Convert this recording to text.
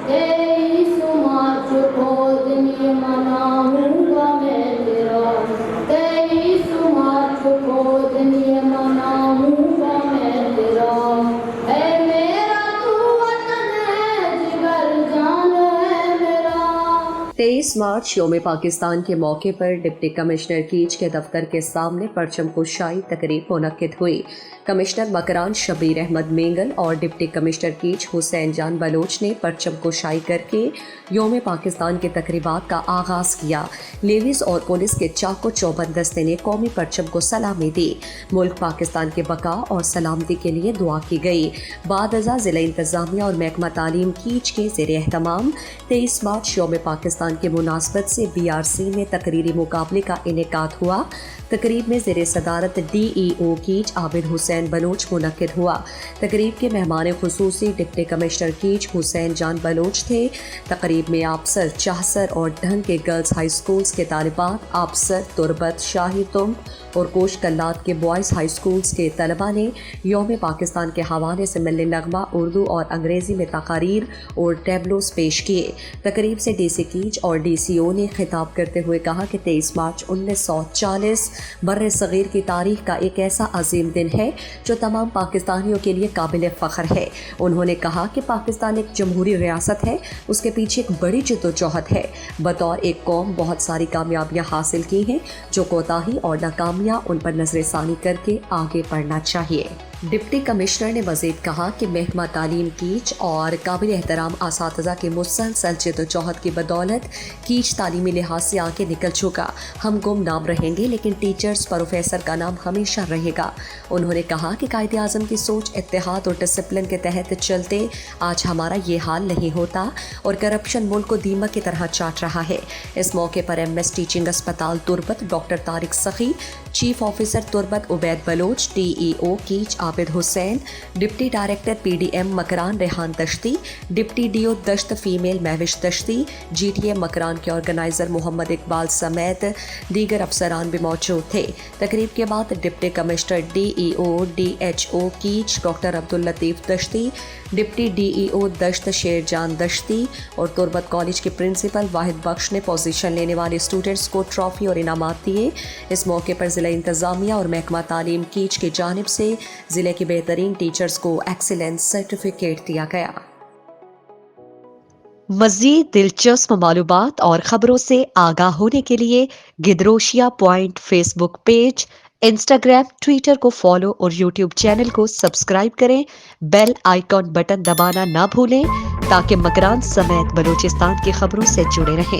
23 मार्च को दिन ये मनाऊंगा मैं तेरा, 23 मार्च को दिन ये मनाऊंगा मैं तेरा। है मेरा तू वतन है, जिगर जान है मेरा। 23 मार्च यौम पाकिस्तान के मौके पर डिप्टी कमिश्नर कीच के दफ्तर के सामने परचम कुशाई तकरीब मुनक्किद हुई। कमिश्नर मकरान शबीर अहमद मेंगल और डिप्टी कमिश्नर कीच हुसैन जान बलोच ने परचम कुशाई करके यौम पाकिस्तान के तकरीबात का आगाज किया। लेविस और पुलिस के चाको चौबंद दस्ते ने कौमी परचम को सलामी दी। मुल्क पाकिस्तान के बका और सलामती के लिए दुआ की गई। बाद अज़ा ज़िला इंतज़ामिया और महकमा तालीम कीच के ज़ेर एहतमाम 23 मार्च यौम पाकिस्तान के मुनासबत से BRC में तकरीरी मुकाबले का इनेकाद हुआ। तकरीब में ज़ेर सदारत DEO कीच आबिद हुसैन बलोच मुनक्किद हुआ। तकरीब के मेहमान खुसूसी डिप्टी कमिश्नर कीच हुसैन जान बलोच थे। तकरीब में आपसर, चाहसर और ढंग के गर्ल्स हाई स्कूल्स के तालिबात, आपसर, तुरबत, शाही तुम और कोश कल्लात के बॉयज़ हाई स्कूल्स के तलबा ने यौम पाकिस्तान के हवाले से मिल्ली नगमा उर्दू और अंग्रेज़ी में तकारीर और टैबलोस पेश किए। तकरीब से DC कीच और DCO ने खिताब करते हुए कहा कि 23 मार्च 1940 बर्रे सगीर की तारीख का एक ऐसा अजीम दिन है जो तमाम पाकिस्तानियों के लिए काबिल फ़ख्र है। उन्होंने कहा कि पाकिस्तान एक जमहूरी रियासत है, उसके पीछे एक बड़ी जद्दोजहद है। बतौर एक कौम बहुत सारी कामयाबियाँ हासिल की हैं, जो कोताही और नाकामियाँ उन पर नज़रसानी करके आगे बढ़ना चाहिए। डिप्टी कमिश्नर ने मज़ीद कहा कि महकमा तालीम कीच और काबिल एहतराम असातिज़ा के मुसलसल जद्दोजहद की बदौलत कीच तालीमी लिहाज से आगे निकल चुका। हम गुमनाम रहेंगे लेकिन टीचर्स प्रोफेसर का नाम हमेशा रहेगा। उन्होंने कहा कि कायदे आज़म की सोच, इत्तेहाद और डिसिप्लिन के तहत चलते आज हमारा ये हाल नहीं होता और करप्शन मुल्क को दीमक की तरह चाट रहा है। इस मौके पर MS टीचिंग अस्पताल तुरबत doctor Tariq Sakhi, chief officer Turbat Ubaid Baloch, DEO Kech Abid Hussain, deputy director PDM Makran Rehan Dashti, deputy DO Dasht female Mahvish Dashti, GTA Makran के ऑर्गेनाइजर मोहम्मद इकबाल समेत दीगर अफसरान भी मौजूद थे। तकरीब के बाद डिप्टी कमिश्नर DEO DHO कीच doctor Abdul Latif Dashti, deputy DEO दश्त शेर जान दश्ती और तुरबत कॉलेज के प्रिंसिपल वाहिद बख्श ने पोजीशन लेने वाले स्टूडेंट्स को ट्रॉफी और इनामात दिए। इस मौके पर ज़िला इंतज़ामिया और महकमा तालीम कीच की जानिब से ज़िले के बेहतरीन टीचर्स को एक्सीलेंस सर्टिफिकेट दिया गया। मज़ीद दिलचस्प मालूमात और ख़बरों से आगाह होने के लिए Gedrosia point Facebook page, Instagram, Twitter को फॉलो और यूट्यूब चैनल को सब्सक्राइब करें। बेल आइकॉन बटन दबाना ना भूलें ताकि मकरान समेत बलूचिस्तान की खबरों से जुड़े रहें।